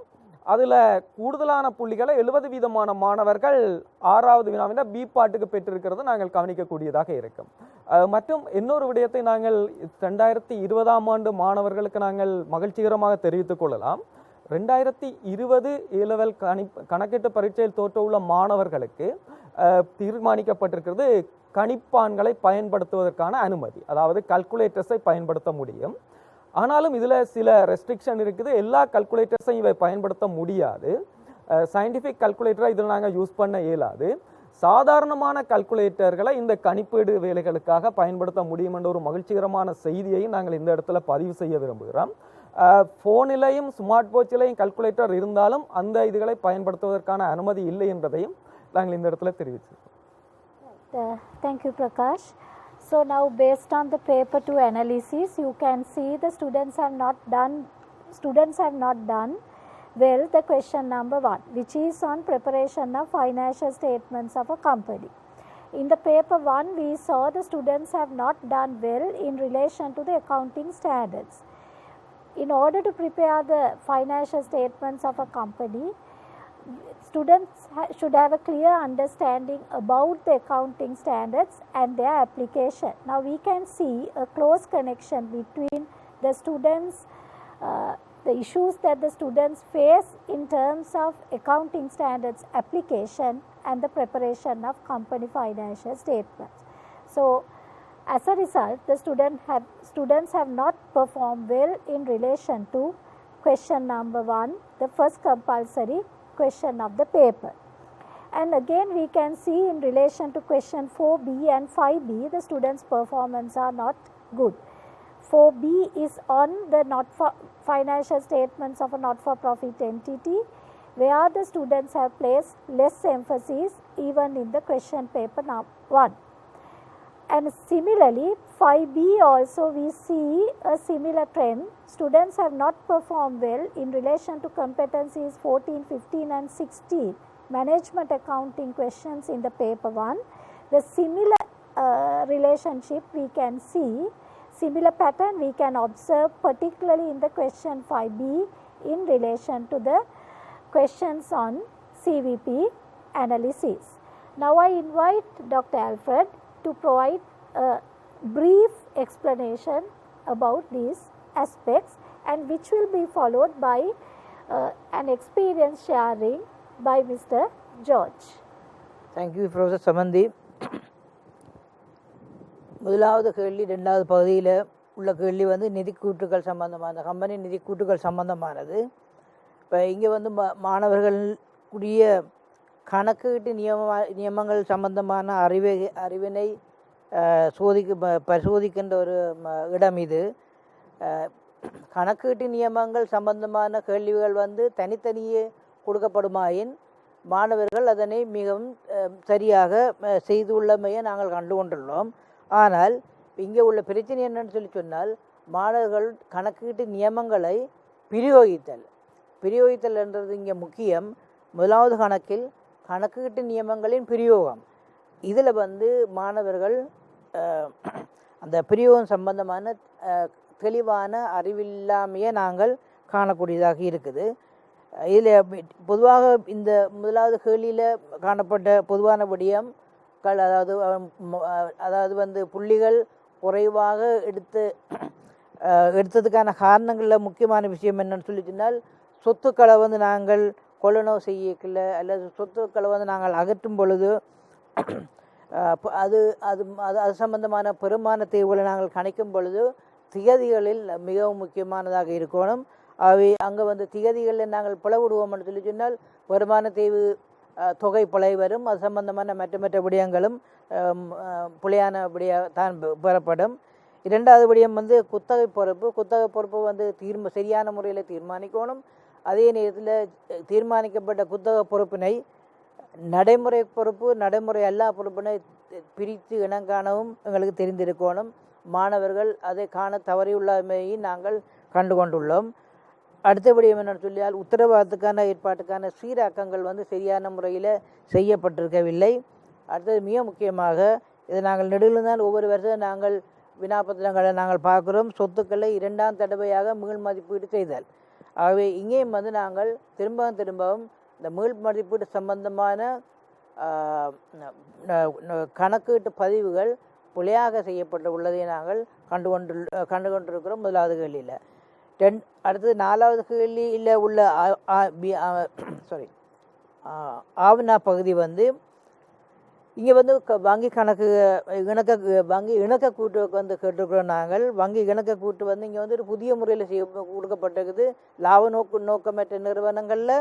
அதில் கூடுதலான புள்ளிகளை 70 வீதமான மாணவர்கள் 6வது வினாவின பி பாட்டுக்கு பெற்றிருக்கிறது நாங்கள் கவனிக்கக்கூடியதாக இருக்கும். மற்றும் இன்னொரு விடயத்தை நாங்கள் 2020ஆம் ஆண்டு மாணவர்களுக்கு நாங்கள் மகிழ்ச்சிகரமாக தெரிவித்துக் கொள்ளலாம். 2020 A-level கணக்கீட்டு பரீட்சையில் தோற்றவுள்ள மாணவர்களுக்கு தீர்மானிக்கப்பட்டிருக்கிறது கணிப்பான்களை பயன்படுத்துவதற்கான அனுமதி, அதாவது கல்குலேட்டர்ஸை பயன்படுத்த முடியும். ஆனாலும் இதில் சில ரெஸ்ட்ரிக்ஷன் இருக்குது. எல்லா கல்குலேட்டர்ஸையும் இவை பயன்படுத்த முடியாது. சயின்டிஃபிக் கல்குலேட்டரை இதில் நாங்கள் யூஸ் பண்ண இயலாது. சாதாரணமான கல்குலேட்டர்களை இந்த கணிப்பீடு வேலைகளுக்காக பயன்படுத்த முடியும் என்ற ஒரு மகிழ்ச்சிகரமான செய்தியையும் நாங்கள் இந்த இடத்துல பதிவு செய்ய விரும்புகிறோம். ஃபோனிலையும் ஸ்மார்ட் வாட்சிலையும் கல்குலேட்டர் இருந்தாலும் அந்த இதுகளை பயன்படுத்துவதற்கான அனுமதி இல்லை என்பதையும் நாங்கள் இந்த இடத்துல தெரிவிச்சிருக்கோம். Thank you, Prakash. So now based on the paper 2 analysis, you can see the students have not done well the question number 1, which is on preparation of financial statements of a company. In the paper 1, we saw the students have not done well in relation to the accounting standards. In order to prepare the financial statements of a company, students should have a clear understanding about the accounting standards and their application. Now we can see a close connection between the students, the issues that the students face in terms of accounting standards application and the preparation of company financial statements. So as a result, the students have not performed well in relation to question number 1, the first compulsory question of the paper. And again we can see in relation to question 4B and 5B, the students' performance are not good. 4B is on the financial statements of a not-for-profit entity, where the students have placed less emphasis even in the question paper 1. And similarly 5B also we see a similar trend. Students have not performed well in relation to competencies 14, 15 and 16 management accounting questions in the paper 1. The similar relationship we can see, similar pattern we can observe particularly in the question 5B in relation to the questions on CVP analysis. Now I invite Dr. Alfred to provide a brief explanation about these aspects, and which will be followed by an experience sharing by Mr. George. Thank you, Professor Samanthi. முதலாவது கேள்வி 2வது பகுதியில் உள்ள கேள்வி வந்து நிதிக்கூட்டுகள் சம்பந்தமான company நிதிக்கூட்டுகள் சம்பந்தமானது. இப்போ இங்கே வந்து மாணவர்களுடைய கணக்கீட்டு நியமங்கள் சம்பந்தமான அறிவினை பரிசோதிக்கின்ற ஒரு இடம் இது. கணக்கீட்டு நியமங்கள் சம்பந்தமான கேள்விகள் வந்து தனித்தனியே கொடுக்கப்படுமாயின் மாணவர்கள் அதனை மிகவும் சரியாக செய்துள்ளமையை நாங்கள் கண்டு கொண்டுள்ளோம். ஆனால் இங்கே உள்ள பிரச்சனை என்னன்னு சொன்னால் மாணவர்கள் கணக்கீட்டு நியமங்களை பிரயோகித்தல் என்றது இங்கே முக்கியம். முதலாவது கணக்கில் கணக்கீட்டு நியமங்களின் பிரயோகம், இதில் வந்து மாணவர்கள் அந்த பிரயோகம் சம்பந்தமான தெளிவான அறிவில்லாமையை நாங்கள் காணக்கூடியதாக இருக்குது. இதில் பொதுவாக இந்த முதலாவது கேள்வியில் காணப்பட்ட பொதுவான விடயம் அதாவது வந்து புள்ளிகள் குறைவாக எடுத்ததுக்கான காரணங்களில் முக்கியமான விஷயம் என்னன்னு சொன்னால் சொத்துக்களை வந்து நாங்கள் கொள்ளனவு செய்யக்கல அல்லது சொத்துக்களை வந்து நாங்கள் அகற்றும் பொழுது அது அது அது அது சம்பந்தமான பெருமான தீர்வுகளை நாங்கள் கணிக்கும் பொழுது திகதிகளில் மிகவும் முக்கியமானதாக இருக்கணும். அவை அங்கே வந்து திகதிகளில் நாங்கள் பிளவிடுவோம்னு சொல்லி சொன்னால் வருமான தீவு தொகை பிழை வரும். அது சம்பந்தமான மற்ற விடயங்களும் பிழையான விடயம் தான் பெறப்படும். இரண்டாவது விடயம் வந்து குத்தகை பொறுப்பு வந்து சரியான முறையில் தீர்மானிக்கணும். அதே நேரத்தில் தீர்மானிக்கப்பட்ட குத்தகை பொறுப்பினை நடைமுறை எல்லா பொறுப்பினை பிரித்து இனங்காணவும் எங்களுக்கு தெரிந்திருக்கணும். மாணவர்கள் அதை காண தவறியுள்ளமையை நாங்கள் கண்டு கொண்டுள்ளோம். அடுத்தபடியும் என்னென்னு சொல்லியால் உத்தரவாதத்துக்கான ஏற்பாட்டுக்கான சீராக்கங்கள் வந்து சரியான முறையில் செய்யப்பட்டிருக்கவில்லை. அடுத்தது மிக முக்கியமாக இதை நாங்கள் நெடுகில்தான் ஒவ்வொரு வருஷம் நாங்கள் வினாப்பத்திரங்களை நாங்கள் பார்க்குறோம். சொத்துக்களை 2ஆம் தடவையாக மீள் மதிப்பீடு செய்தல். ஆகவே இங்கேயும் வந்து நாங்கள் திரும்பவும் இந்த மீள் மதிப்பீடு சம்பந்தமான கணக்கீட்டு பதிவுகள் பிழையாக செய்யப்பட்டு உள்ளதை நாங்கள் கண்டு கொண்டிருக்கிறோம். முதலாவது கேள்வியில். அடுத்தது 4வது கேள்வியில் உள்ள ஆவணா பகுதி வந்து இங்கே வந்து வங்கி கணக்கு வங்கி இணக்க கூட்டுக்கு வந்து கேட்டிருக்கிறோம். நாங்கள் வங்கி இணக்க கூட்டு வந்து இங்கே வந்து ஒரு புதிய முறையில் கொடுக்கப்பட்டிருக்குது. லாப நோக்கமற்ற நிறுவனங்களில்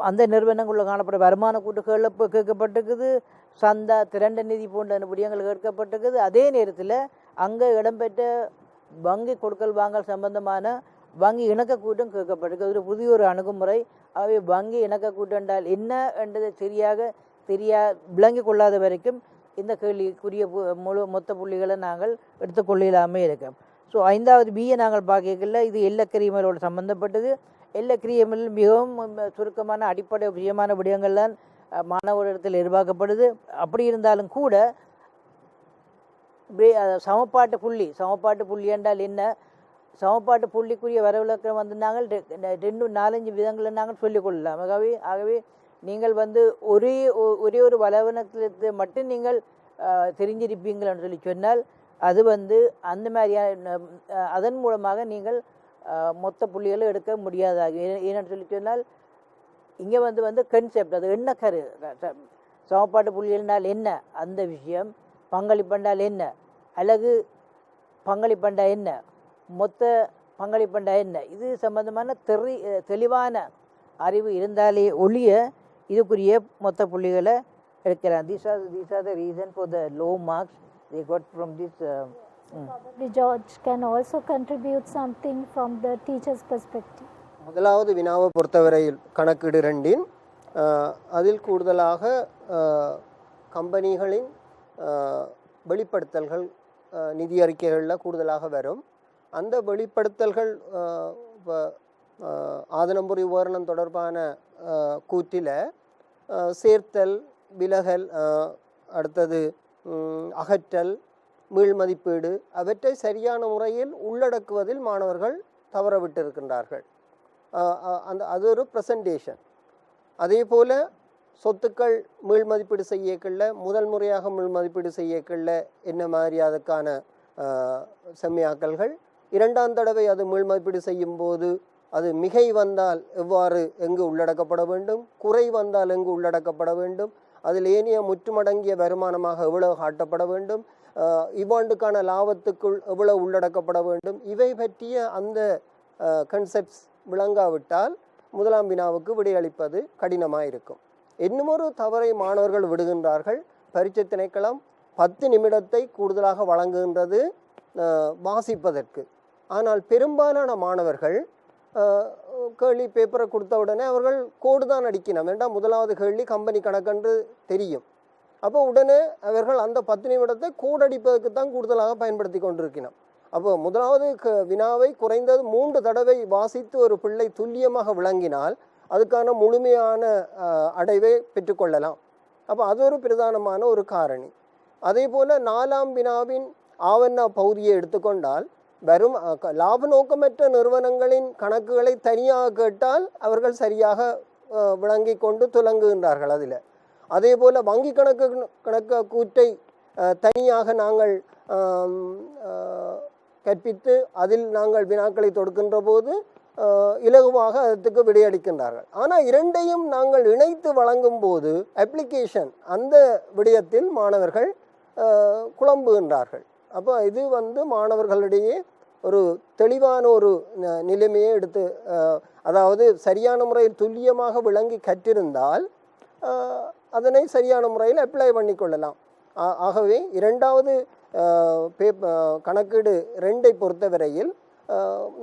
அந்த நிறுவனங்களில் காணப்பட்ட வருமான கூட்டுகளில் கேட்கப்பட்டிருக்குது. சந்தா திரண்ட நிதி போன்ற விடயங்கள் கேட்கப்பட்டிருக்குது. அதே நேரத்தில் அங்கே இடம்பெற்ற வங்கி கொடுக்கல் வாங்கல் சம்பந்தமான வங்கி இணக்க கூட்டம் கேட்கப்பட்டிருக்கு. ஒரு புதிய ஒரு அணுகுமுறை. அவை வங்கி இணக்க கூட்டம் என்றால் என்ன என்றதை விளங்கி கொள்ளாத வரைக்கும் இந்த கேள்விக்குரிய மொத்த புள்ளிகளை நாங்கள் எடுத்துக்கொள்ளாமல் இருக்கோம். ஸோ 5வது பிஏ நாங்கள் பார்க்கல. இது எல்லக்கிரியமலோடு சம்பந்தப்பட்டது. எல்லக்கிரியமல் மிகவும் சுருக்கமான அடிப்படை விஷயமான விடயங்கள் தான் மாணவரிடத்தில் எதிர்பார்க்கப்படுது. அப்படி இருந்தாலும் கூட சமப்பாட்டு புள்ளி என்றால் என்ன, சமப்பாட்டு புள்ளிக்குரிய வரவிலக்கம் வந்து நாங்கள் 2-4 விதங்களில் நாங்கள் சொல்லிக்கொள்ளலாம். ஆகவே நீங்கள் வந்து ஒரே ஒரு வலவனத்தை மட்டும் நீங்கள் தெரிஞ்சிருப்பீங்கள்னு சொல்லி சொன்னால் அது வந்து அந்த மாதிரியான அதன் மூலமாக நீங்கள் மொத்த புள்ளிகளை எடுக்க முடியாதாக. ஏன்னு சொல்லி சொன்னால் இங்கே வந்து கன்செப்ட், அது என்ன கரு, சமப்பாட்டு புள்ளிகள்னால் என்ன, அந்த விஷயம், பங்களிப்பண்டால் என்ன, அழகு பங்களிப்பண்டா என்ன, மொத்த பங்களிப்பண்டா என்ன, இது சம்பந்தமான தெளிவான அறிவு இருந்தாலே ஒழிய இதுக்குரிய மொத்த புள்ளிகளை எடுக்கிறான். These are the reason for the low marks they got from this. Probably George can also contribute something from the teacher's perspective. முதலாவது வினாவை பொறுத்தவரையில் கணக்கீடு 2 அதில் கூடுதலாக கம்பெனிகளின் வெளிப்படுத்தல்கள் நிதி அறிக்கைகளில் கூடுதலாக வரும். அந்த வெளிப்படுத்தல்கள் ஆதனம்புரி உபகரணம் தொடர்பான கூற்றில் சேர்த்தல், விலகல், அடுத்தது அகற்றல், மீள் மதிப்பீடு அவற்றை சரியான முறையில் உள்ளடக்குவதில் மாணவர்கள் தவறவிட்டிருக்கின்றார்கள். அது ஒரு ப்ரெசன்டேஷன். அதே போல் சொத்துக்கள் மீள் மதிப்பீடு செய்யக்கல்ல, முதல் முறையாக மீள் மதிப்பீடு செய்யக்கல்ல என்ன மாதிரி அதுக்கான செம்மையாக்கல்கள், 2ஆம் தடவை அது மீள் மதிப்பீடு செய்யும் போது அது மிகை வந்தால் எங்கு உள்ளடக்கப்பட வேண்டும், குறை வந்தால் எங்கு உள்ளடக்கப்பட வேண்டும், அதில் ஏனைய முற்றுமடங்கிய வருமானமாக எவ்வளவு காட்டப்பட வேண்டும், இவ்வாண்டுக்கான லாபத்துக்குள் எவ்வளவு உள்ளடக்கப்பட வேண்டும், இவை பற்றிய அந்த கன்செப்ட்ஸ் விளங்காவிட்டால் முதலாம் வினாவுக்கு விடையளிப்பது கடினமாக இருக்கும். இன்னுமொரு தவறை மாணவர்கள் விடுகின்றார்கள். பரீட்சை திணைக்களம் 10 நிமிடத்தை கூடுதலாக வழங்குகின்றது வாசிப்பதற்கு. ஆனால் பெரும்பாலான மாணவர்கள் கேள்வி பேப்பரை கொடுத்த உடனே அவர்கள் கோடு தான் அடிக்கணும். வேண்டாம், முதலாவது கேள்வி கம்பெனி கணக்கென்று தெரியும். அப்போ உடனே அவர்கள் அந்த 10 நிமிடத்தை கோடு அடிப்பதற்கு தான் கூடுதலாக பயன்படுத்தி கொண்டிருக்கணும். அப்போ முதலாவது வினாவை குறைந்தது 3 தடவை வாசித்து ஒரு பிள்ளை துல்லியமாக விளங்கினால் அதுக்கான முழுமையான அடைவை பெற்றுக்கொள்ளலாம். அப்போ அது ஒரு பிரதானமான ஒரு காரணி. அதே போல் 4ஆம் வினாவின் ஆவண பகுதியை எடுத்துக்கொண்டால் வரும் லாப நோக்கமற்ற நிறுவனங்களின் கணக்குகளை தனியாக கேட்டால் அவர்கள் சரியாக விளங்கி கொண்டு துலங்குகின்றார்கள். அதில் அதே போல் வங்கி கணக்கு கூற்றை தனியாக நாங்கள் கற்பித்து அதில் நாங்கள் வினாக்களை தொடுக்கின்ற போது இலகுவாக அதற்கு விடையளிக்கின்றார்கள். ஆனால் இரண்டையும் நாங்கள் இணைத்து வழங்கும் போது அப்ளிகேஷன் அந்த விடயத்தில் மாணவர்கள் குழம்புகின்றார்கள். அப்போ இது மாணவர்களிடையே ஒரு தெளிவான ஒரு நிலைமையை எடுத்து, அதாவது சரியான முறையில் துல்லியமாக விளங்கி கற்றிருந்தால் அதனை சரியான முறையில் அப்ளை பண்ணி கொள்ளலாம். ஆகவே இரண்டாவது கணக்கீடு 2ஐ பொறுத்தவரையில்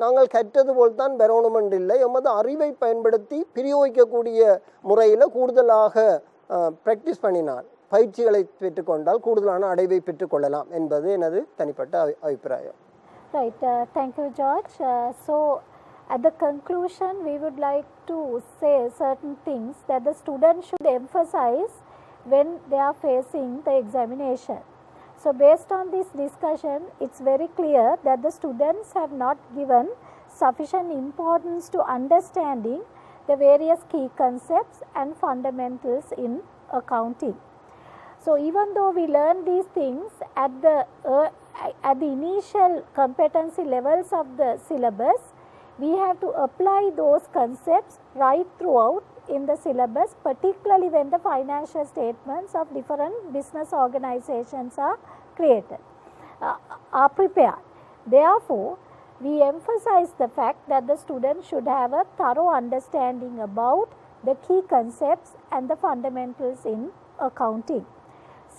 நாங்கள் கற்றது போல்தான் பெறணுமென்று இல்லை, எமது அறிவை பயன்படுத்தி பிரயோகிக்கக்கூடிய முறையில் கூடுதலாக ப்ராக்டிஸ் பண்ணினால், பயிற்சிகளை பெற்றுக்கொண்டால் கூடுதலான அடைவை பெற்றுக்கொள்ளலாம் என்பது எனது தனிப்பட்ட அபிப்பிராயம். Right, thank you, George. So, at the conclusion, we would like to say certain things that the students should emphasize when they are facing the examination. So, based on this discussion, it's very clear that the students have not given sufficient importance to understanding the various key concepts and fundamentals in accounting. So, even though we learn these things at the initial competency levels of the syllabus, we have to apply those concepts right throughout in the syllabus, particularly when the financial statements of different business organizations are created, are prepared. Therefore, we emphasize the fact that the students should have a thorough understanding about the key concepts and the fundamentals in accounting.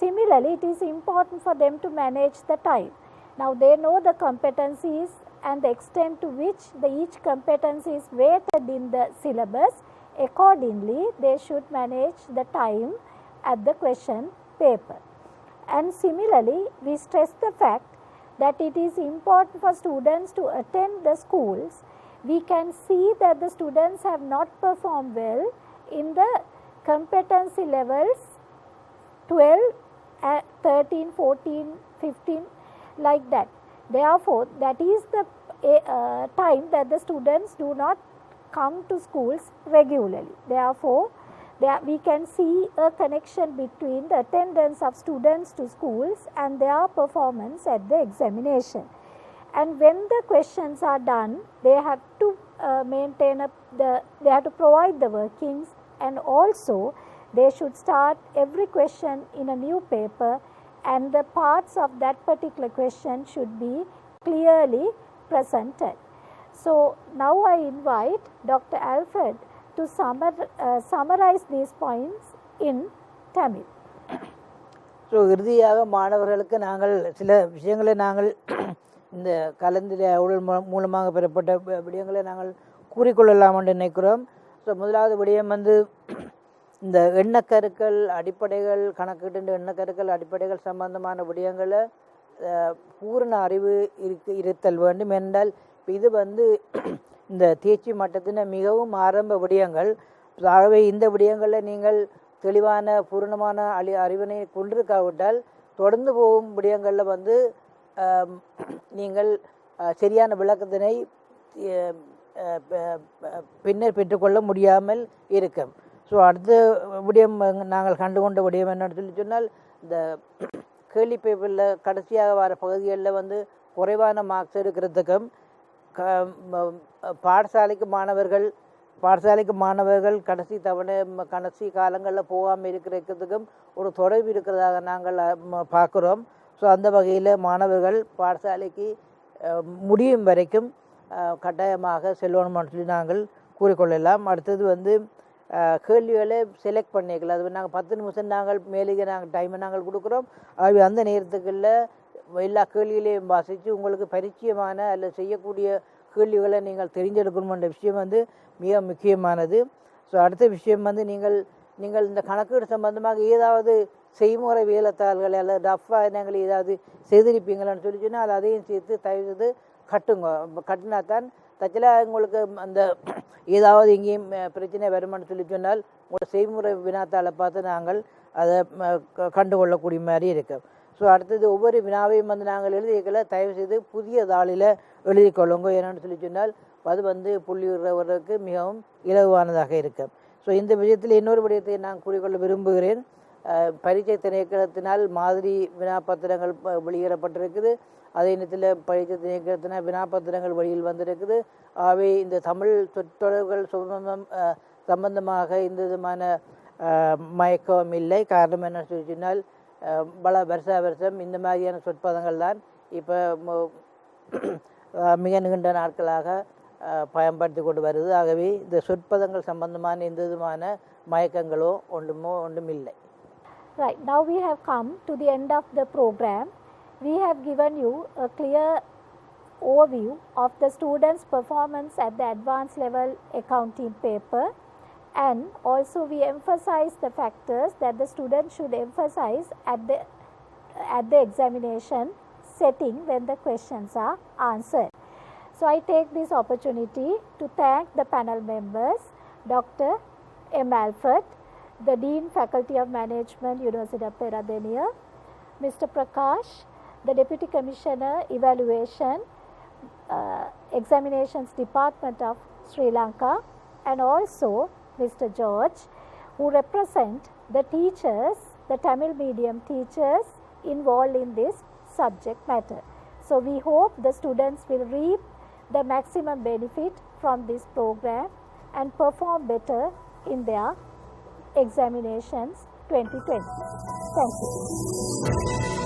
Similarly, it is important for them to manage the time. Now, they know the competencies and the extent to which each competency is weighted in the syllabus. Accordingly, they should manage the time at the question paper. And similarly, we stress the fact that it is important for students to attend the schools. We can see that the students have not performed well in the competency levels 12, 13, 14, 15, like that. Therefore, that is the time that the students do not come to schools regularly. Therefore, we can see a connection between the attendance of students to schools and their performance at the examination. And when the questions are done, they have to they have to provide the workings, and also they should start every question in a new paper, and the parts of that particular question should be clearly presented. So, now I invite Dr. Alfred to summarize these points in Tamil. So இறுதியாக மாணவர்களுக்கு நாங்கள் சில விஷயங்களை நாங்கள் இந்த கலந்துரையாடல் மூலமாக பெறப்பட்ட விடயங்களை நாங்கள் கூறிக்கொள்ளலாம் என்று நினைக்கிறோம். ஸோ முதலாவது விடயம் இந்த எண்ணக்கருக்கள் அடிப்படைகள், கணக்கீட்டு எண்ணக்கருக்கள் அடிப்படைகள் சம்பந்தமான விடயங்களை பூரண அறிவு இருத்தல் வேண்டும். என்றால் இது இந்த தேர்ச்சி மட்டத்தின் மிகவும் ஆரம்ப விடயங்கள். ஆகவே இந்த விடயங்களில் நீங்கள் தெளிவான பூரணமான அறிவினை கொண்டிருக்காவிட்டால் தொடர்ந்து போகும் விடயங்களில் நீங்கள் சரியான விளக்கத்தினை பின்னர் பெற்றுக்கொள்ள முடியாமல் இருக்கும். ஸோ அடுத்த விடயம் நாங்கள் கண்டுகொண்ட விடயம் என்னன்னு சொன்னால், இந்த கேள்வி பேப்பரில் கடைசியாக வர பகுதிகளில் குறைவான மார்க்ஸ் எடுக்கிறதுக்கும் பாடசாலைக்கு மாணவர்கள் கடைசி காலங்களில் போகாமல் இருக்கிறதுக்கும் ஒரு தொடர்பு இருக்கிறதாக நாங்கள் பார்க்குறோம். ஸோ அந்த வகையில் மாணவர்கள் பாடசாலைக்கு முடியும் வரைக்கும் கட்டாயமாக செல்லணும்னு சொல்லி நாங்கள் கூறிக்கொள்ளலாம். அடுத்தது கேள்விகளை செலக்ட் பண்ணிக்கலாம். அது நாங்கள் 10 நிமிஷம் நாங்கள் மேலேயே டைமை நாங்கள் கொடுக்குறோம். ஆகவே அந்த நேரத்துக்குள்ள எல்லா கேள்விகளையும் வாசித்து உங்களுக்கு பரிச்சயமான அல்லது செய்யக்கூடிய கேள்விகளை நீங்கள் தெரிஞ்செடுக்கணுன்ற விஷயம் மிக முக்கியமானது. ஸோ அடுத்த விஷயம் நீங்கள் இந்த கணக்கீடு சம்பந்தமாக ஏதாவது செய்முறை வேலைத்தாள்களை அல்லது ரஃபாக நீங்கள் ஏதாவது செய்திருப்பீங்களான்னு சொல்லி சொன்னால் அதையும் சேர்த்து தயவுசெய்து கட்டினா தான் தச்சலாக உங்களுக்கு அந்த ஏதாவது எங்கேயும் பிரச்சனை வருமானு சொல்லி சொன்னால் உங்களோட செய்முறை வினாத்தாளை பார்த்து நாங்கள் அதை கண்டுகொள்ளக்கூடிய மாதிரி இருக்கும். ஸோ அடுத்தது ஒவ்வொரு வினாவையும் நாங்கள் எழுதிக்கல தயவுசெய்து புதிய தாளில் எழுதி கொள்ளுங்க. என்னென்னு சொல்லி சொன்னால் அது புள்ளி விடுறவர்களுக்கு மிகவும் இலகுவானதாக இருக்கும். ஸோ இந்த விஷயத்தில் இன்னொரு விடயத்தை நான் கூறிக்கொள்ள விரும்புகிறேன். பரீட்சை திணைக்களத்தினால் மாதிரி வினாப்பத்திரங்கள் வெளியிடப்பட்டிருக்குது. அதே நேரத்தில் பயிற்சி திணைக்களத்தின வினாப்பத்திரங்கள் வெளியில் வந்திருக்குது. ஆகவே இந்த தமிழ் சொற்றொடர்கள் சம்பந்தமாக இந்த விதமான மயக்கம் இல்லை. காரணம் என்ன சொன்னால் பல வருஷம் இந்த மாதிரியான சொற்பதங்கள் தான் இப்போ மிக நீண்ட நாட்களாக பயன்படுத்தி கொண்டு வருது. ஆகவே இந்த சொற்பதங்கள் சம்பந்தமான எந்த விதமான மயக்கங்களோ ஒன்றும் இல்லை. Right, now we have come to the end of the program. We have given you a clear overview of the students' performance at the advanced level accounting paper, and also we emphasize the factors that the students should emphasize at the examination setting when the questions are answered. So I take this opportunity to thank the panel members, Dr. M. Alfred, the Dean Faculty of Management, University of Peradeniya, Mr. Prakash, the Deputy Commissioner, Evaluation, Examinations Department of Sri Lanka, and also Mr. George, who represent the teachers, the Tamil medium teachers involved in this subject matter. So we hope the students will reap the maximum benefit from this program and perform better in their examinations 2020. Thank you.